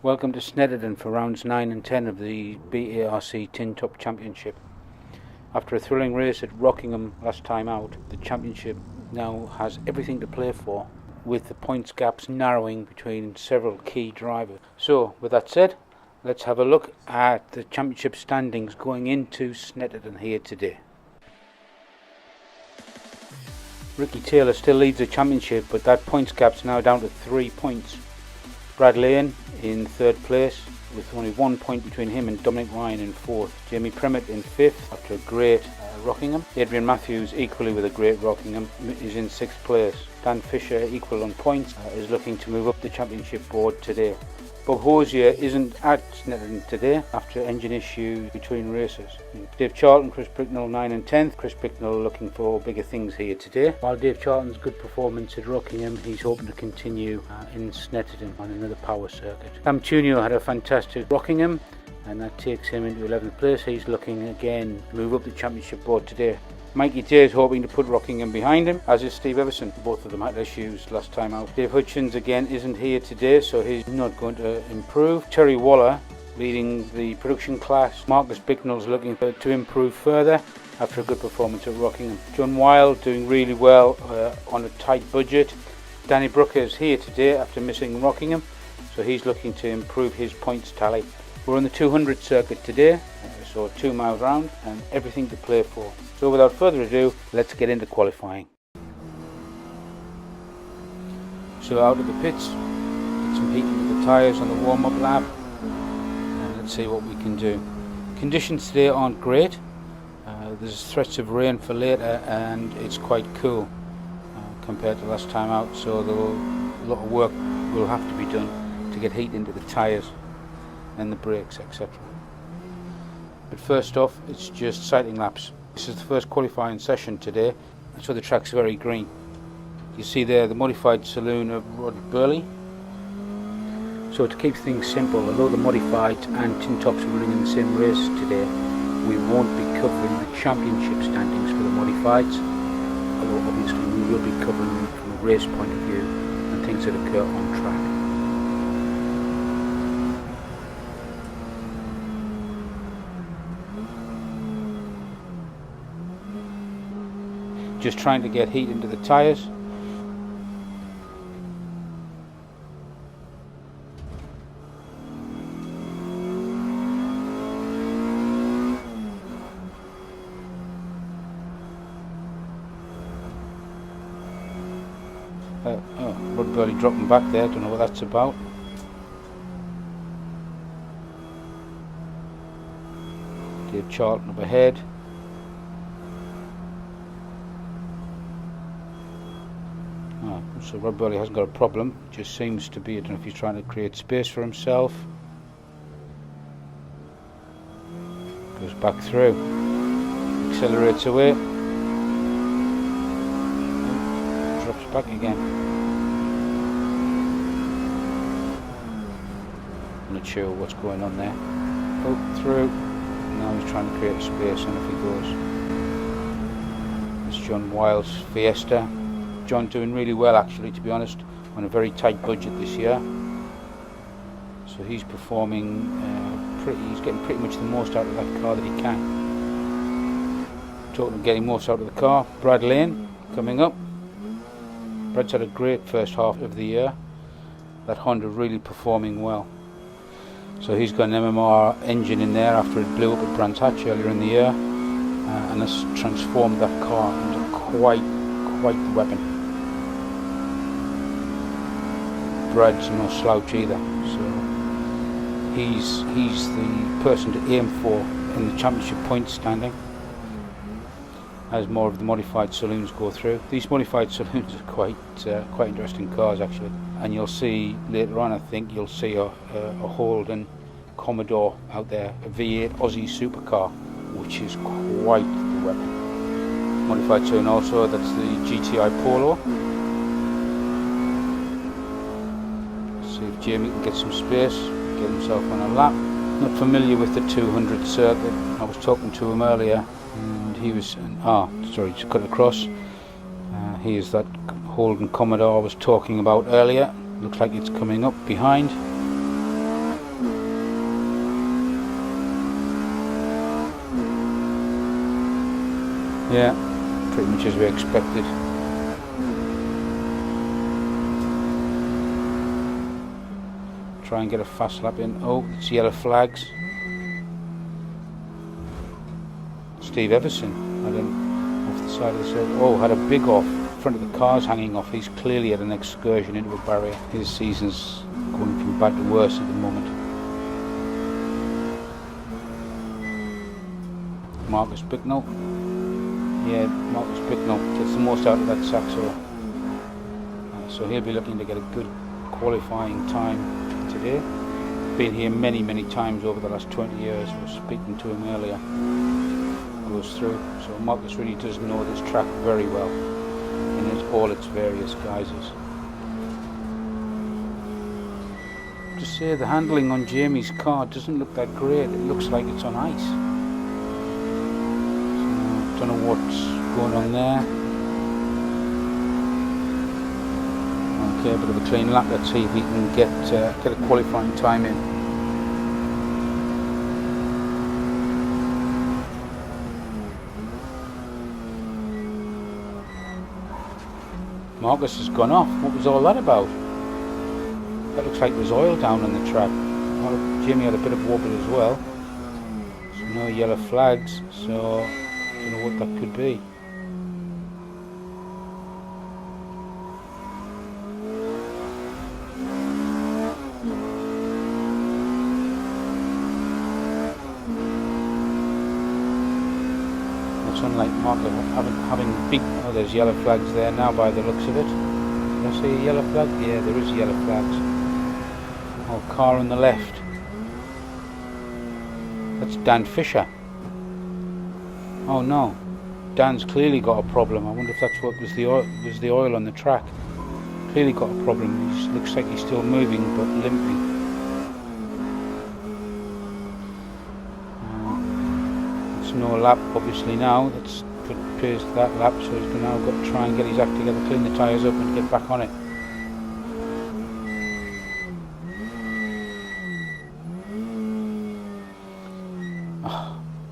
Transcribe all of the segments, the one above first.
Welcome to Snetterton for rounds 9 and 10 of the BARC Tin Top Championship. After a thrilling race at Rockingham last time out, the championship now has everything to play for, with the points gaps narrowing between several key drivers. So, with that said, let's have a look at the championship standings going into Snetterton here today. Ricky Taylor still leads the championship, but that points gap's now down to 3 points. Brad Lane in third place with only 1 point between him and Dominic Ryan in fourth. Jamie Primett in fifth after a great Rockingham. Adrian Matthews, equally with a great Rockingham, is in sixth place. Dan Fisher, equal on points, is looking to move up the championship board today. Bob Hosier isn't at Snetterton today after engine issues between races. Dave Charlton, Chris Bricknell 9 and 10th. Chris Bricknell looking for bigger things here today. While Dave Charlton's good performance at Rockingham, he's hoping to continue in Snetterton on another power circuit. Cam Tunio had a fantastic Rockingham, and that takes him into 11th place. He's looking again to move up the championship board today. Mikey Day is hoping to put Rockingham behind him, as is Steve Everson. Both of them had issues last time out. Dave Hutchins again isn't here today, so he's not going to improve. Terry Waller leading the production class. Marcus Bicknell's looking to improve further after a good performance at Rockingham. John Wilde doing really well on a tight budget. Danny Brooker is here today after missing Rockingham, so he's looking to improve his points tally. We're on the 200 circuit today, so 2 miles round and everything to play for. So without further ado, let's get into qualifying. So out of the pits, get some heat into the tyres on the warm-up lap, and let's see what we can do. Conditions today aren't great. There's threats of rain for later, and it's quite cool compared to last time out, so a lot of work will have to be done to get heat into the tyres and the brakes, etc. But first off, it's just sighting laps. This is the first qualifying session today, so the track's very green. You see there the modified saloon of Rod Burley. So to keep things simple, although the modified and tin tops are running in the same race today, we won't be covering the championship standings for the modifieds, although obviously we will be covering them from a race point of view and things that occur on track. Just trying to get heat into the tyres. Rod Burley dropping back there, don't know what that's about. Dave Charlton up ahead. So Rod Burley hasn't got a problem, just seems to be, I don't know if he's trying to create space for himself. Goes back through, accelerates away, drops back again. I'm not sure what's going on there. Oh, through, now he's trying to create space, and if he goes. It's John Wilde's Fiesta. John doing really well, actually, to be honest, on a very tight budget this year. So he's performing he's getting pretty much the most out of that car that he can. Talking of getting most out of the car, Brad Lane coming up. Brad's had a great first half of the year. That Honda really performing well. So he's got an MMR engine in there after it blew up at Brands Hatch earlier in the year, and has transformed that car into quite the weapon. Brad's no slouch either, so he's the person to aim for in the championship points standing as more of the modified saloons go through. These modified saloons are quite interesting cars, actually, and you'll see later on, I think you'll see a Holden Commodore out there, a V8 Aussie supercar, which is quite the weapon. Modified saloon also, that's the GTI Polo. See if Jamie can get some space, get himself on a lap. Not familiar with the 200 circuit. I was talking to him earlier, and he was, just cut across. He is that Holden Commodore I was talking about earlier. Looks like it's coming up behind. Yeah, pretty much as we expected. Try and get a fast lap in. Oh, it's yellow flags. Steve Everson had him off the side of the circuit. Oh, had a big off. Front of the car's hanging off. He's clearly had an excursion into a barrier. His season's going from bad to worse at the moment. Marcus Bicknell. Yeah, Marcus Bicknell gets the most out of that Saxo. So he'll be looking to get a good qualifying time today. Been here many times over the last 20 years. I was speaking to him earlier. Goes through. So Marcus really does know this track very well in all its various guises. To say the handling on Jamie's car doesn't look that great. It looks like it's on ice. So, don't know what's going on there. Okay, a bit of a clean lap. Let's see if he can get a qualifying time in. Marcus has gone off. What was all that about? That looks like there's oil down on the track. Well, Jamie had a bit of wobble as well. So no yellow flags. So I don't know what that could be. It's unlike Marcus having big. Oh, there's yellow flags there now by the looks of it. Did I see a yellow flag? Yeah, there is yellow flags. Oh, car on the left. That's Dan Fisher. Oh no, Dan's clearly got a problem. I wonder if that's what was the oil on the track. Clearly got a problem. He looks like he's still moving but limping. No lap obviously now. That's put Pierce that lap, so he's now got to try and get his act together, clean the tyres up and get back on it.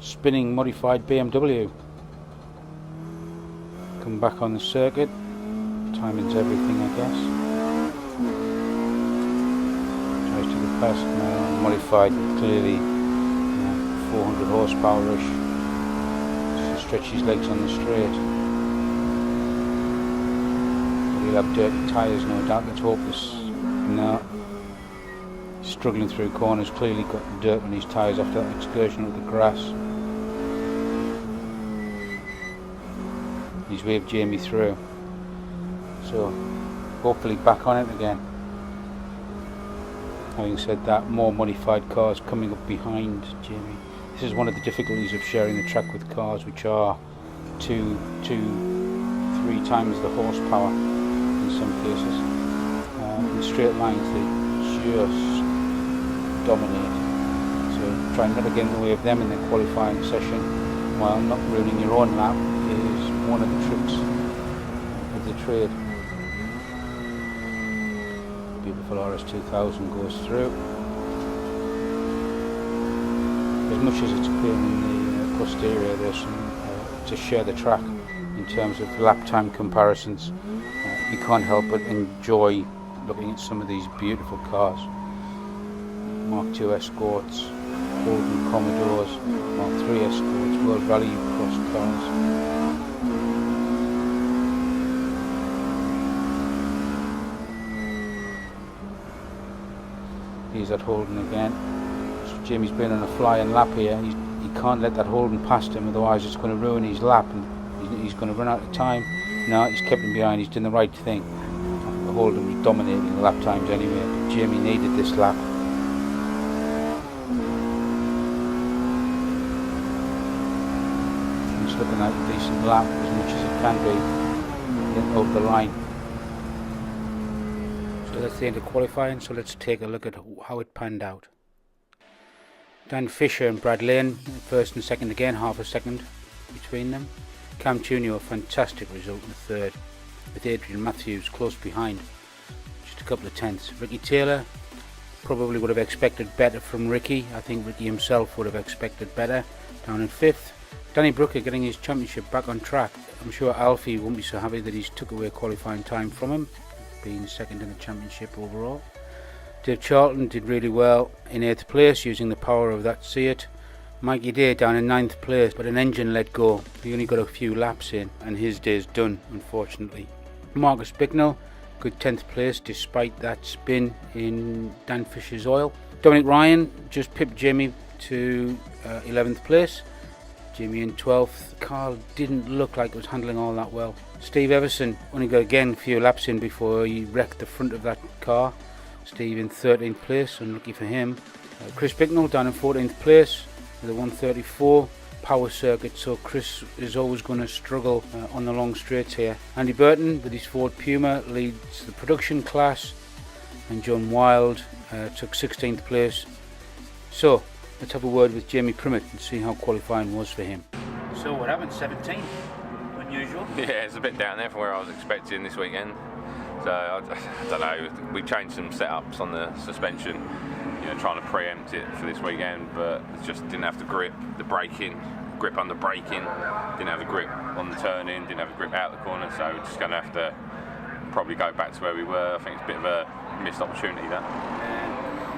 Spinning modified BMW. Come back on the circuit. Timing's everything, I guess. Tries to get past now. Modified, clearly 400 horsepower-ish. Stretch his legs on the straight. He'll have dirty tyres, no doubt. Let's hope this. No. Struggling through corners, clearly got dirt on his tyres after that excursion of the grass. He's waved Jamie through. So, hopefully back on it again. Having said that, more modified cars coming up behind Jamie. This is one of the difficulties of sharing the track with cars which are 2, 3 times the horsepower in some cases. In straight lines they just dominate. So trying not to get in the way of them in the qualifying session while not ruining your own lap is one of the tricks of the trade. Beautiful RS2000 goes through. As much as it's clear in the posterior, there's some to share the track in terms of lap time comparisons. You can't help but enjoy looking at some of these beautiful cars. Mark II Escorts, Holden Commodores, Mark III Escorts, World Rally Cross cars. He's at Holden again. Jamie's been on a flying lap here. He can't let that Holden past him, otherwise it's going to ruin his lap and he's going to run out of time. No, he's kept him behind. He's done the right thing. The Holden was dominating the lap times anyway, but Jamie needed this lap. He's looking at a decent lap as much as it can be over the line. So that's the end of qualifying, so let's take a look at how it panned out. Dan Fisher and Brad Lane, first and second again, half a second between them. Cam Tunio, a fantastic result in the third, with Adrian Matthews close behind, just a couple of tenths. Ricky Taylor probably would have expected better from Ricky. I think Ricky himself would have expected better, down in fifth. Danny Brooker getting his championship back on track. I'm sure Alfie won't be so happy that he's took away qualifying time from him, being second in the championship overall. Dave Charlton did really well in 8th place using the power of that Seat. Mikey Day down in 9th place, but an engine let go. He only got a few laps in and his day's done, unfortunately. Marcus Bicknell, good 10th place despite that spin in Dan Fisher's oil. Dominic Ryan just pipped Jamie to 11th place. Jamie in 12th. Carl didn't look like it was handling all that well. Steve Everson only got again a few laps in before he wrecked the front of that car. Steve in 13th place, unlucky for him. Chris Bicknell down in 14th place with a 134 power circuit, so Chris is always going to struggle on the long straights here. Andy Burton with his Ford Puma leads the production class, and John Wild took 16th place. So let's have a word with Jamie Primett and see how qualifying was for him. So what happened? 17? Unusual? Yeah, it's a bit down there from where I was expecting this weekend. So I don't know, we changed some setups on the suspension, trying to preempt it for this weekend, but it just didn't have the grip, the braking, grip under braking, didn't have the grip on the turn-in, didn't have the grip out the corner, so we're just going to have to probably go back to where we were. I think it's a bit of a missed opportunity, that.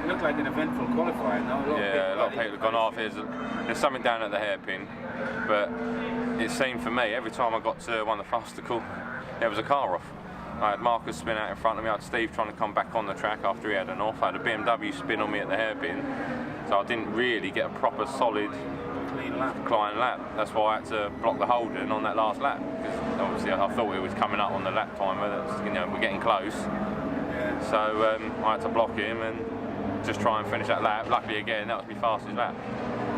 It looked like an eventful qualifying, though. A lot of people have gone off. There's something down at the hairpin, but it seemed for me, every time I got to one of the fastical, there was a car off. I had Marcus spin out in front of me, I had Steve trying to come back on the track after he had an off, I had a BMW spin on me at the hairpin, so I didn't really get a proper solid clean lap. That's why I had to block the Holden on that last lap, because obviously I thought it was coming up on the lap timer, we're getting close, so I had to block him and just try and finish that lap. Luckily again, that was my fastest lap.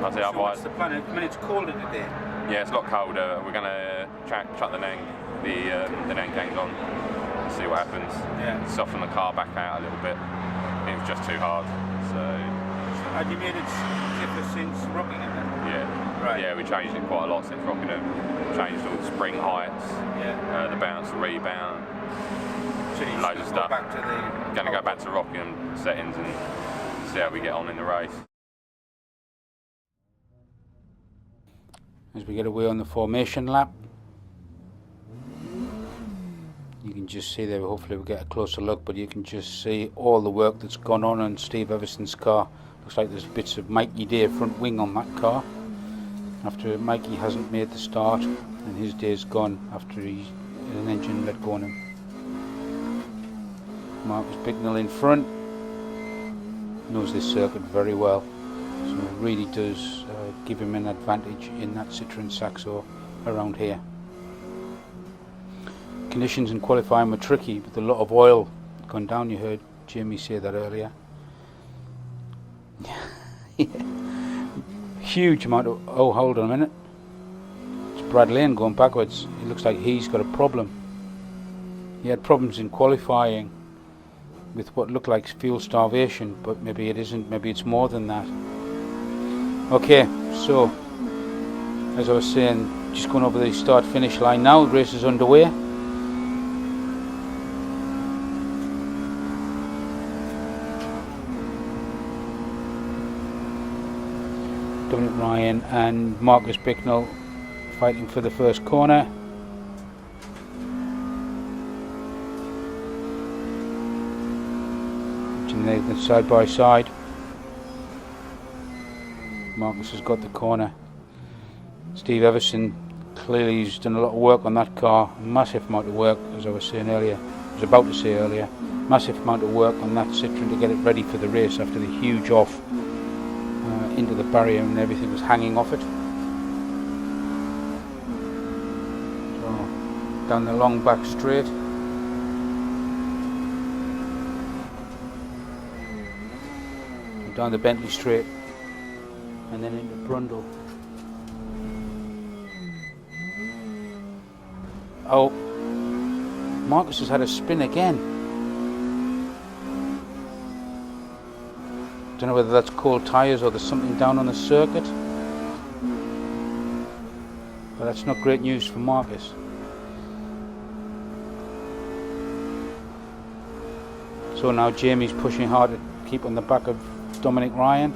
I'd say, so otherwise, what's the plan? I mean, it's colder today. Yeah, it's a lot colder. We're going to chuck the Nang tangs on and see what happens. Yeah. Soften the car back out a little bit. It was just too hard. So had you made it stiffer since Rockingham then? Yeah. Right. Yeah, we changed it quite a lot since Rockingham. Changed all the spring heights, the bounce, the rebound, so loads of stuff. Going to go back to Rockingham settings and see how we get on in the race. As we get away on the formation lap, you can just see there, hopefully we'll get a closer look, but you can just see all the work that's gone on Steve Everson's car. Looks like there's bits of Mikey Day front wing on that car, after Mikey hasn't made the start and his day's gone after an engine let go on him. Marcus Bicknell in front, knows this circuit very well, so it really does give him an advantage in that Citroen Saxo around here. Conditions in qualifying were tricky with a lot of oil gone down. You heard Jamie say that earlier. Huge amount of, oh, hold on a minute, it's Brad Lane going backwards. It looks like he's got a problem. He had problems in qualifying with what looked like fuel starvation, but maybe it isn't, maybe it's more than that. Okay, so as I was saying, just going over the start finish line now. The race is underway. Dominic Ryan and Marcus Bicknell fighting for the first corner. They're side by side. Marcus has got the corner. Steve Everson, clearly he's done a lot of work on that car. Massive amount of work, as I was about to say earlier. Massive amount of work on that Citroen to get it ready for the race after the huge off into the barrier and everything was hanging off it. So, down the long back straight. Down the Bentley straight and then into Brundle. Oh, Marcus has had a spin again. Don't know whether that's cold tyres or there's something down on the circuit, but that's not great news for Marcus. So now Jamie's pushing hard to keep on the back of Dominic Ryan.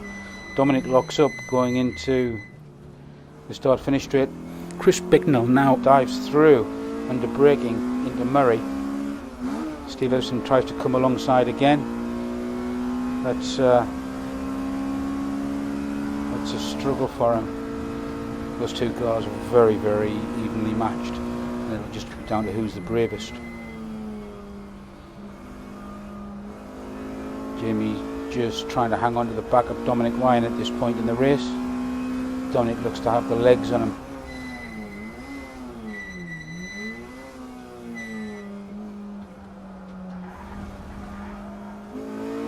Dominic locks up going into The start-finish straight. Chris Bicknell now dives through under braking into Murray. Steve Everson tries to come alongside again. That's a struggle for him. Those two cars are very, very evenly matched, and it'll just come down to who's the bravest. Jamie just trying to hang on to the back of Dominic Ryan at this point in the race. Dominic looks to have the legs on him.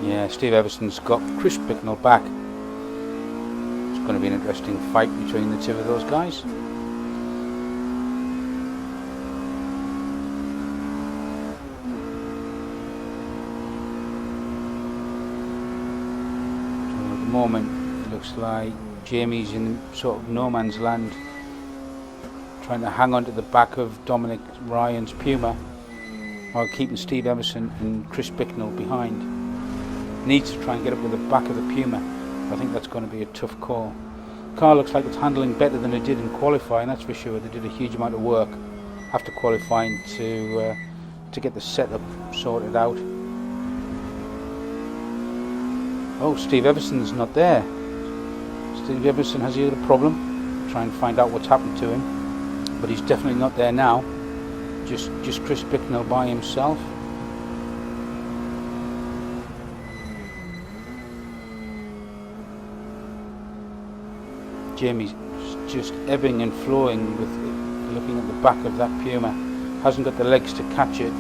Yeah, Steve Everson's got Chris Bicknell back. It's going to be an interesting fight between the two of those guys. So at the moment, it looks like Jamie's in sort of no man's land, trying to hang on to the back of Dominic Ryan's Puma while keeping Steve Everson and Chris Bicknell behind. Needs to try and get up with the back of the Puma. I think that's going to be a tough call. The car looks like it's handling better than it did in qualifying, that's for sure. They did a huge amount of work after qualifying to get the setup sorted out. Oh, Steve Everson's not there. Steve Everson has he had a problem? Try and find out what's happened to him. But he's definitely not there now. Just Chris Bicknell by himself. Jamie's just ebbing and flowing with looking at the back of that Puma. Hasn't got the legs to catch it.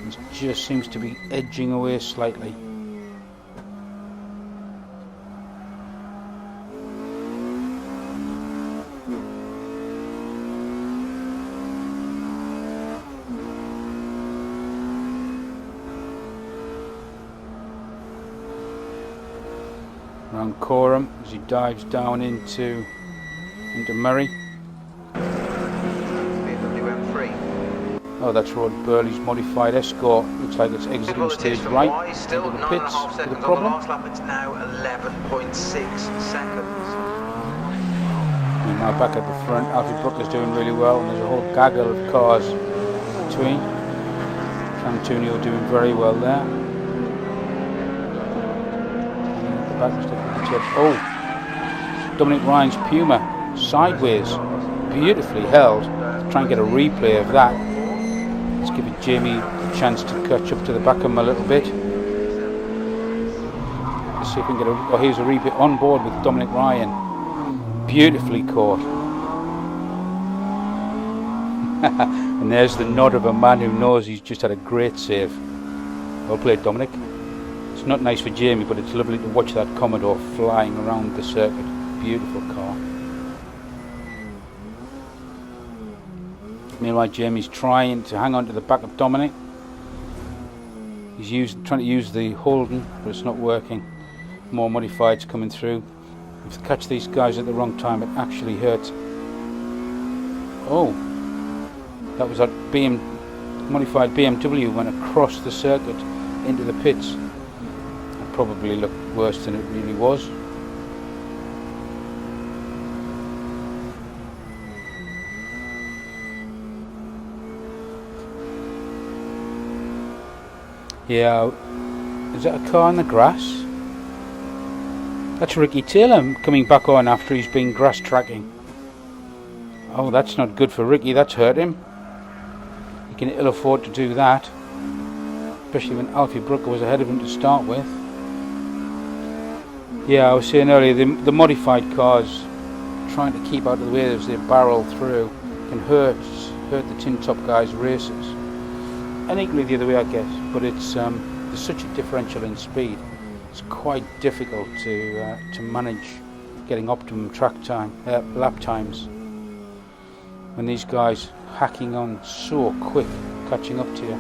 It just seems to be edging away slightly. Around Coram as he dives down into Murray. BWM3. Oh, that's Rod Burley's modified Escort. Looks like it's exiting stage right. Still into the pits. 9.5 With a seconds on the problem. last lap. It's now 11.6 seconds. And now back at the front, Alfie Brooker's doing really well, and there's a whole gaggle of cars between. Antonio doing very well there. Back stick with the tip. Oh, Dominic Ryan's Puma sideways, beautifully held. Try and get a replay of that. Let's give it Jamie a chance to catch up to the back of him a little bit. Let's see if we can get a. Oh, here's a replay on board with Dominic Ryan. Beautifully caught. And there's the nod of a man who knows he's just had a great save. Well played, Dominic. It's not nice for Jamie, but it's lovely to watch that Commodore flying around the circuit. Beautiful car. Meanwhile, Jamie's trying to hang on to the back of Dominic. He's trying to use the Holden, but it's not working. More modifieds coming through. If you catch these guys at the wrong time, it actually hurts. Oh, that was that modified BMW went across the circuit into the pits. Probably looked worse than it really was. Yeah, is that a car in the grass? That's Ricky Taylor coming back on after he's been grass tracking. Oh, that's not good for Ricky, that's hurt him. He can ill afford to do that, especially when Alfie Brooker was ahead of him to start with. Yeah, I was saying earlier, the modified cars trying to keep out of the way as they barrel through can hurt the Tin Top guys' races. And equally the other way, I guess. But it's there's such a differential in speed. It's quite difficult to manage getting optimum track time, lap times. When these guys hacking on so quick, catching up to you.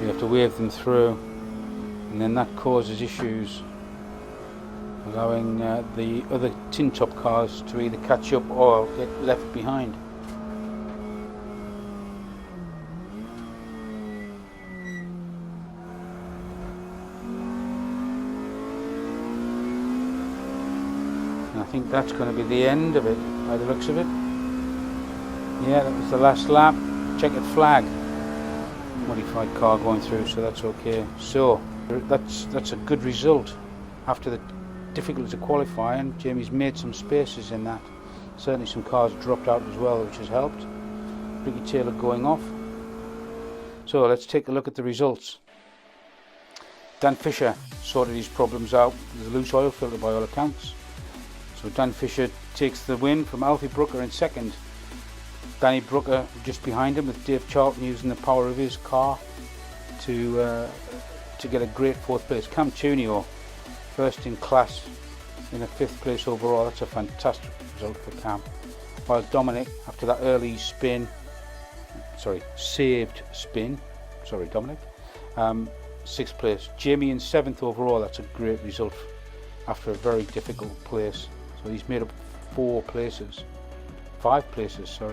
You have to wave them through, and then that causes issues, allowing the other Tin Top cars to either catch up or get left behind. I think that's going to be the end of it, by the looks of it. Yeah, that was the last lap. Checkered flag. Modified car going through, so that's okay. So that's a good result. After the difficulties of qualifying, Jamie's made some spaces in that. Certainly some cars dropped out as well, which has helped. Ricky Taylor going off. So let's take a look at the results. Dan Fisher sorted his problems out with a loose oil filter by all accounts. So Dan Fisher takes the win from Alfie Brooker in second. Danny Brooker just behind him, with Dave Charlton using the power of his car to get a great fourth place. Cam Tunio first in class in a fifth place overall. That's a fantastic result for Cam. While Dominic, after that early saved spin, Dominic, sixth place. Jamie in seventh overall. That's a great result after a very difficult place. So he's made up 5 places.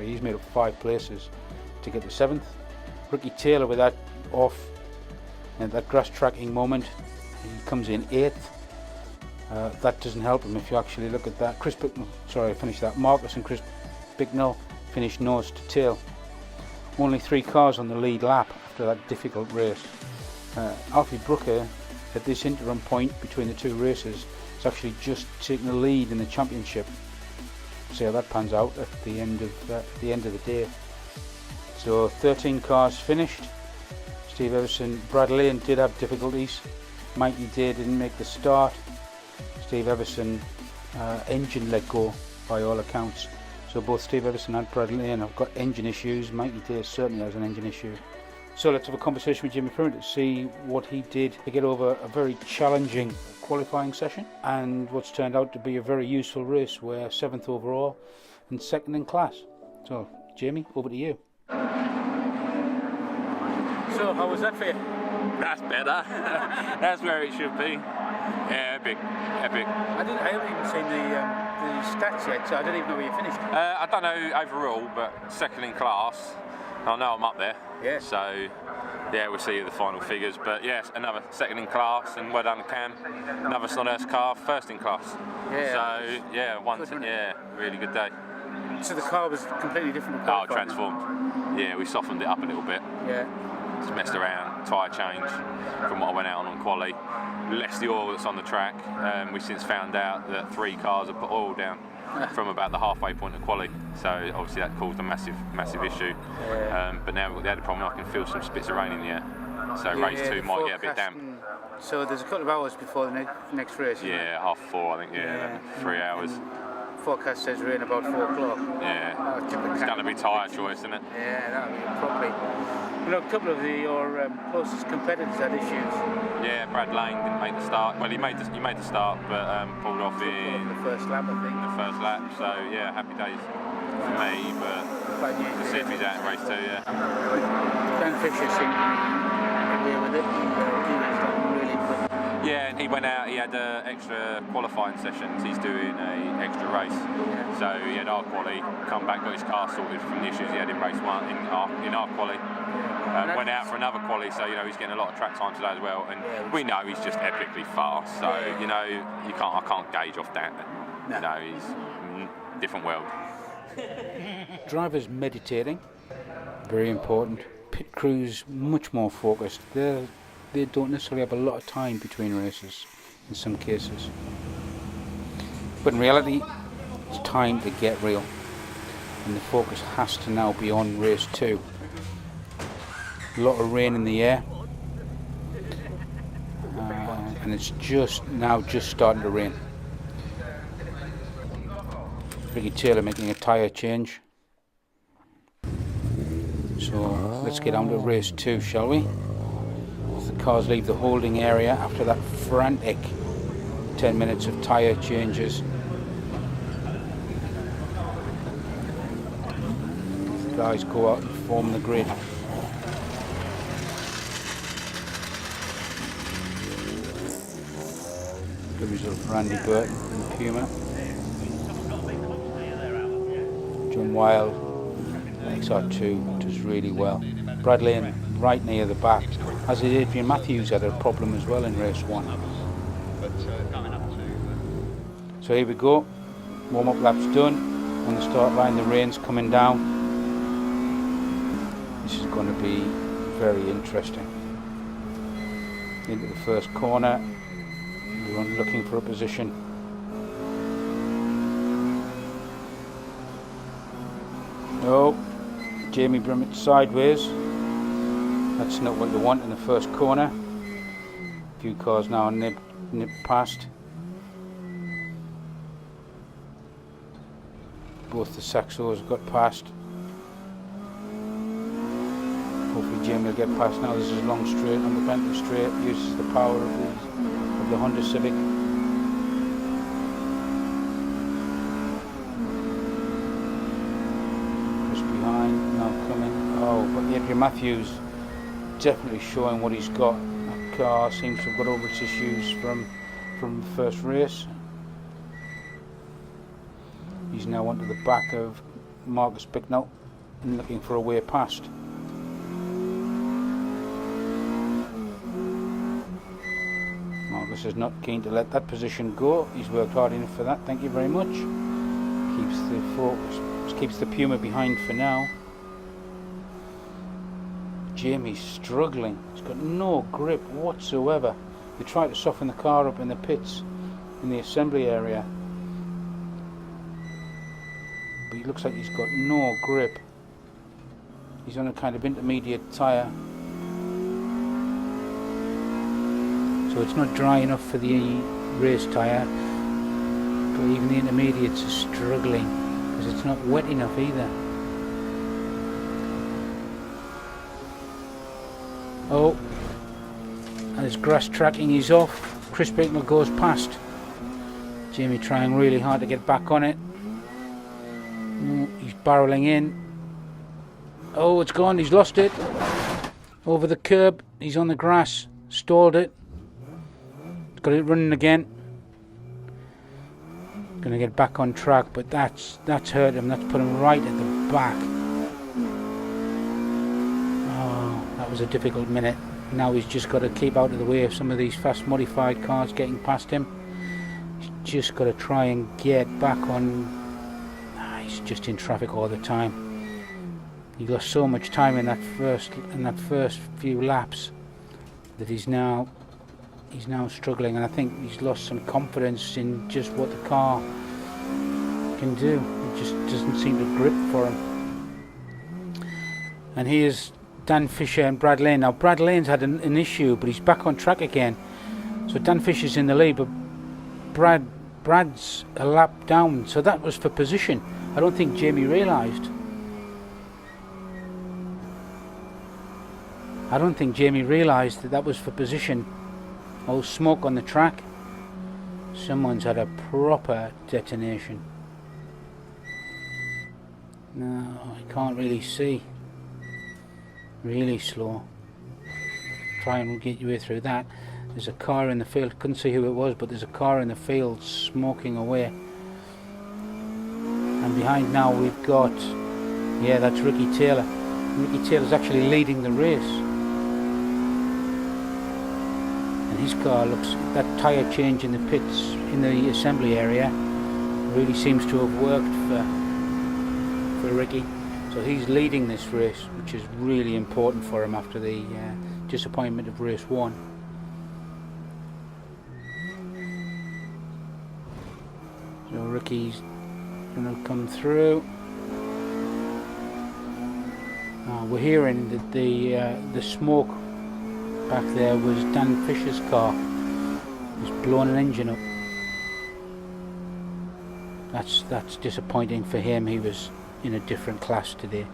He's made up 5 places to get to seventh. Ricky Taylor with that off and that grass tracking moment, he comes in 8th. That doesn't help him if you actually look at that. Marcus and Chris Bicknell finished nose to tail. Only 3 cars on the lead lap after that difficult race. Alfie Brooker at this interim point between the 2 races is actually just taking the lead in the championship. See how that pans out at the end of the day. So 13 cars finished. Steve Everson, Brad Lane did have difficulties. Mikey Day didn't make the start. Steve Everson engine let go by all accounts. So both Steve Everson and Brad Lane have got engine issues. Mikey Day certainly has an engine issue. So let's have a conversation with Jamie Primett to see what he did to get over a very challenging qualifying session and what's turned out to be a very useful race, where 7th overall and 2nd in class. So Jamie, over to you. So how was that for you? That's better. That's where it should be. Yeah, epic. I haven't even seen the stats yet, so I don't even know where you finished. I don't know overall, but 2nd in class. I know I'm up there. Yeah. So yeah, we'll see the final figures. But yes, another 2nd in class, and well done to Cam. Another Snodhurst car, 1st in class. Yeah. So yeah, really good day. So the car was completely different. Transformed. Yeah, we softened it up a little bit. Yeah. Just messed around, tyre change from what I went out on quali. Less the oil that's on the track. We've since found out that 3 cars have put oil down from about the halfway point of quali. So obviously that caused a massive issue. Yeah. But now we've got the added problem, I can feel some spits of rain in the air. So race 2 might get a bit damp. So there's a couple of hours before the next race. Yeah, 4:30 I think. Yeah. 3 hours. Forecast says rain about 4 o'clock. Yeah. It's going to be tyre choice, isn't it? Yeah, that'll be probably. You know, a couple of your closest competitors had issues. Yeah, Brad Lane didn't make the start. Well, he made the start, but pulled off in the first lap, I think. The first lap. So yeah, happy days for me. But we'll see if he's out in race 2. Yeah. Dan Fisher seemed to agree with it. He was really quick. Yeah, and he went out. He had extra qualifying sessions. He's doing a extra race. Yeah. So he had our quali, come back, got his car sorted from the issues he had in race 1 in our quali. Went out for another quali, so he's getting a lot of track time today as well, and we know he's just epically fast. So I can't gauge off that. No. He's different world. Drivers meditating, very important. Pit crews much more focused. They don't necessarily have a lot of time between races in some cases, but in reality it's time to get real, and the focus has to now be on race 2. A lot of rain in the air, and it's just starting to rain. Ricky Taylor making a tyre change. So let's get on to race 2, shall we? As the cars leave the holding area after that frantic 10 minutes of tyre changes. The guys go out and form the grid. Good result for Andy Burton in Puma. John Wilde, XR2, does really well. Brad Lane right near the back, as did Adrian Matthews, had a problem as well in race 1. So here we go, Warm-up lap's done. On the start line, the rain's coming down. This is going to be very interesting. Into the first corner, everyone looking for a position. Oh, Jamie Primett sideways. That's not what you want in the first corner. A few cars now nip past. Both the Saxos got past. Hopefully Jamie will get past now. This is a long straight on the Bentley straight. Uses the power of the Honda Civic. Just behind, now coming. Oh, but Adrian Matthews definitely showing what he's got. That car seems to have got over its issues from the first race. He's now onto the back of Marcus Bicknell and looking for a way past. Marcus is not keen to let that position go. He's worked hard enough for that. Thank you very much. Keeps the focus, keeps the Puma behind for now. Jamie's struggling. He's got no grip whatsoever. They try to soften the car up in the pits, in the assembly area. But he looks like he's got no grip. He's on a kind of intermediate tyre. So it's not dry enough for the race tyre. But even the intermediates are struggling because it's not wet enough either. Oh, and his grass tracking is off. Chris Bicknell goes past. Jamie trying really hard to get back on it. He's barreling in. Oh, it's gone. He's lost it. Over the curb. He's on the grass. Stalled it. Got it running again. Going to get back on track, but that's hurt him. That's put him right at the back. Oh, that was a difficult minute. Now he's just got to keep out of the way of some of these fast modified cars getting past him. He's just got to try and get back on. He's just in traffic all the time. He lost so much time in that first few laps that he's now struggling, and I think he's lost some confidence in just what the car can do. It just doesn't seem to grip for him. And here's Dan Fisher and Brad Lane. Now Brad Lane's had an issue, but he's back on track again. So Dan Fisher's in the lead, but Brad's a lap down. So that was for position. I don't think Jamie realised. that was for position. Oh, smoke on the track. Someone's had a proper detonation. No, I can't really see. Really slow. Try and get your way through that. There's a car in the field. Couldn't see who it was, but there's a car in the field smoking away. And behind now we've got, yeah, that's Ricky Taylor. Ricky Taylor's actually leading the race. And his car looks, that tyre change in the pits, in the assembly area, really seems to have worked for Ricky. So he's leading this race, which is really important for him after the disappointment of race 1. So Ricky's going to come through. We're hearing that the smoke back there was Dan Fisher's car. He's blown an engine up. That's disappointing for him. He was in a different class today.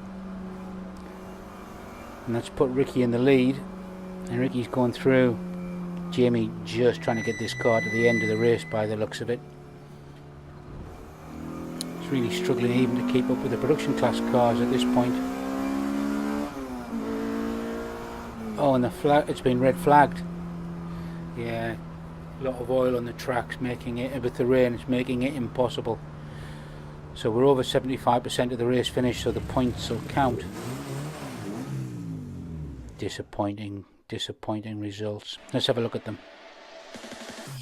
And that's put Ricky in the lead. And Ricky's going through. Jamie just trying to get this car to the end of the race by the looks of it. He's really struggling even to keep up with the production class cars at this point. Oh, and the flag, it's been red flagged. Yeah, a lot of oil on the tracks, making it, with the rain, it's making it impossible. So we're over 75% of the race finished, so the points will count. Disappointing results. Let's have a look at them.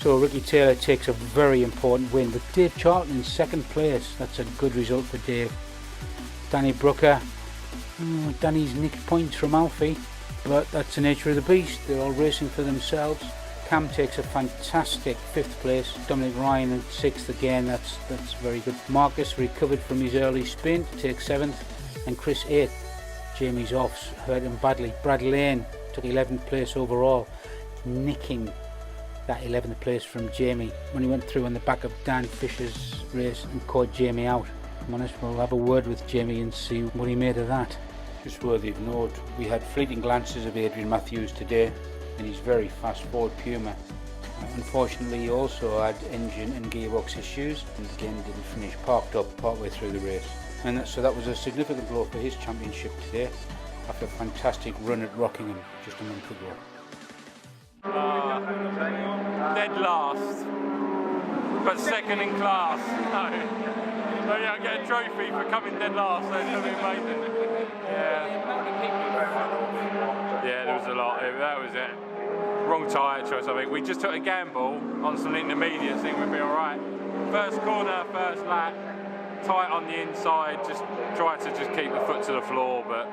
So Ricky Taylor takes a very important win, but Dave Charlton in second place. That's a good result for Dave. Danny Brooker, Danny's nicked points from Alfie, but that's the nature of the beast. They're all racing for themselves. Cam takes a fantastic 5th place. Dominic Ryan at 6th again, that's very good. Marcus recovered from his early spin to take 7th, and Chris 8th. Jamie's offs hurt him badly. Brad Lane took 11th place overall, nicking that 11th place from Jamie when he went through on the back of Dan Fisher's race and caught Jamie out. I'm honest, we'll have a word with Jamie and see what he made of that. Just worthy of note, we had fleeting glances of Adrian Matthews today in his very fast Ford Puma. Unfortunately, he also had engine and gearbox issues and again didn't finish, parked up partway through the race. And so that was a significant blow for his championship today after a fantastic run at Rockingham just a month ago. Dead last, but second in class. No, yeah, I get a trophy for coming dead last. That's going to be amazing. Yeah, there was a lot. That was it. Wrong tyre choice, I think. We just took a gamble on some intermediates, think we'd be all right. First corner, first lap, tight on the inside. Just tried to just keep the foot to the floor, but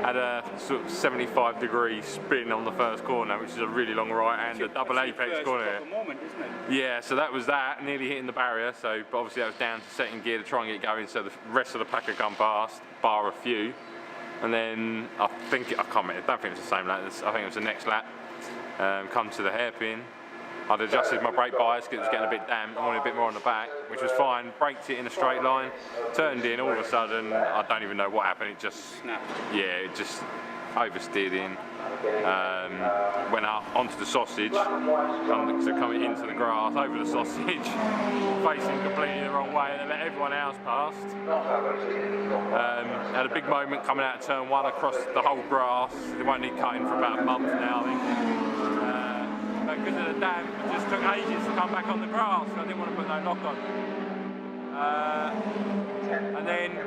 had a sort of 75-degree spin on the first corner, which is a really long right and a double apex corner. Moment, isn't it? Yeah, so that was that, nearly hitting the barrier. So, but obviously that was down to second gear to try and get going. So the rest of the pack had gone past, bar a few, and then I don't think it was the same lap. I think it was the next lap. Come to the hairpin. I'd adjusted my brake bias because it was getting a bit damp. I wanted a bit more on the back, which was fine. Braked it in a straight line, turned in. All of a sudden, I don't even know what happened. It just snapped. Yeah, it just oversteered in. Went up onto the sausage, so coming into the grass, over the sausage, facing completely the wrong way, and then let everyone else past. Had a big moment coming out of turn 1 across the whole grass. They won't need cutting for about a month now, I think. Because of the damp, it just took ages to come back on the grass, so I didn't want to put no lock on. And then,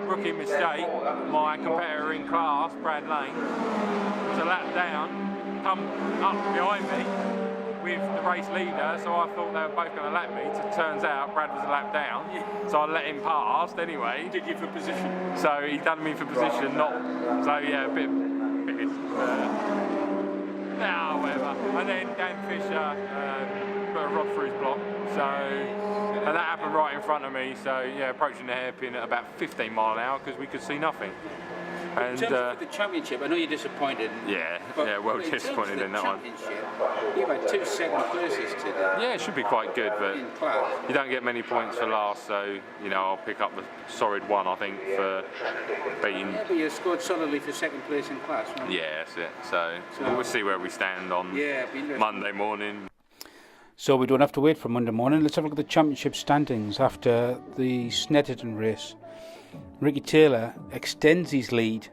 rookie mistake, my competitor in class, Brad Lane, was a lap down, come up behind me with the race leader, so I thought they were both going to lap me. So it turns out Brad was a lap down, so I let him past anyway. Did you for position? So he done me for position, so yeah, a bit pissed. Whatever. And then Dan Fisher put a rod through his block, and that happened right in front of me. So yeah, approaching the hairpin at about 15 mile an hour because we could see nothing. And in terms of the championship, I know you're disappointed. Well disappointed in that one. You've had 2 second places today. Yeah, it should be quite good, but in class. You don't get many points for last, so I'll pick up the solid 1, I think, for beating. Yeah, but you scored solidly for second place in class, right? Yeah, that's it. So we'll see where we stand on Monday morning. So we don't have to wait for Monday morning. Let's have a look at the championship standings after the Snetterton race. Ricky Taylor extends his lead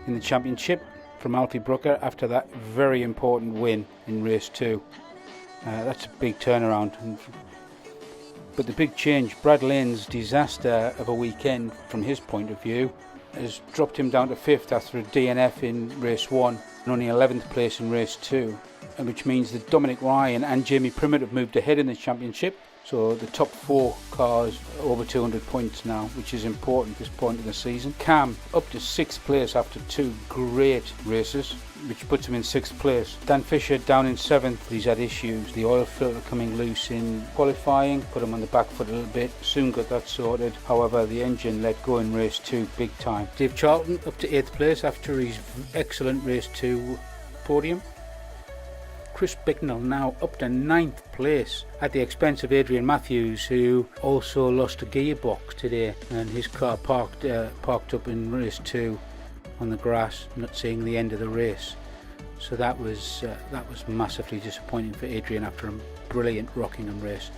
in the championship from Alfie Brooker after that very important win in race 2. That's a big turnaround. But the big change, Brad Lane's disaster of a weekend from his point of view, has dropped him down to 5th after a DNF in race 1 and only 11th place in race 2, which means that Dominic Ryan and Jamie Primett have moved ahead in the championship. So the top 4 cars over 200 points now, which is important at this point in the season. Cam up to 6th place after 2 great races, which puts him in 6th place. Dan Fisher down in 7th. He's had issues. The oil filter coming loose in qualifying, put him on the back foot a little bit. Soon got that sorted. However, the engine let go in race 2 big time. Dave Charlton up to 8th place after his excellent race 2 podium. Chris Bicknell now up to 9th place at the expense of Adrian Matthews, who also lost a gearbox today, and his car parked up in race 2 on the grass, not seeing the end of the race. So that was massively disappointing for Adrian after a brilliant Rockingham race.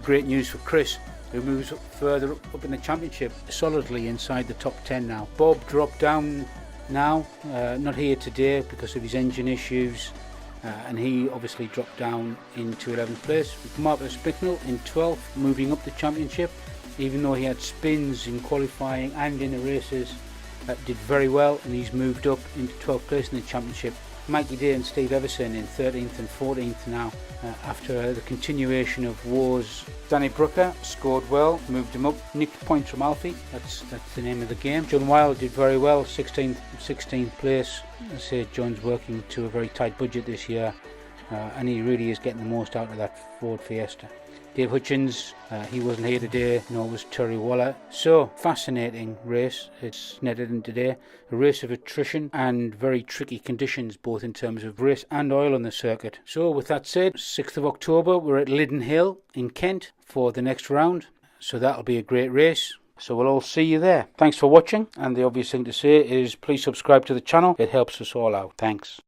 Great news for Chris, who moves further up in the championship, solidly inside the top 10 now. Bob dropped down now, not here today because of his engine issues. And he obviously dropped down into 11th place, with Marcus Bicknell in 12th, moving up the championship, even though he had spins in qualifying and in the races. Did very well, and he's moved up into 12th place in the championship. Mikey Day and Steve Everson in 13th and 14th now. After the continuation of woes, Danny Brooker scored well, moved him up, nicked points from Alfie. That's the name of the game. John Wilde did very well, 16th place. I say John's working to a very tight budget this year, and he really is getting the most out of that Ford Fiesta. Dave Hutchins, he wasn't here today, nor was Terry Waller. So, fascinating race. It's Snetterton today. A race of attrition and very tricky conditions, both in terms of race and oil on the circuit. So, with that said, 6th of October, we're at Liddon Hill in Kent for the next round. So that'll be a great race. So we'll all see you there. Thanks for watching, and the obvious thing to say is please subscribe to the channel. It helps us all out. Thanks.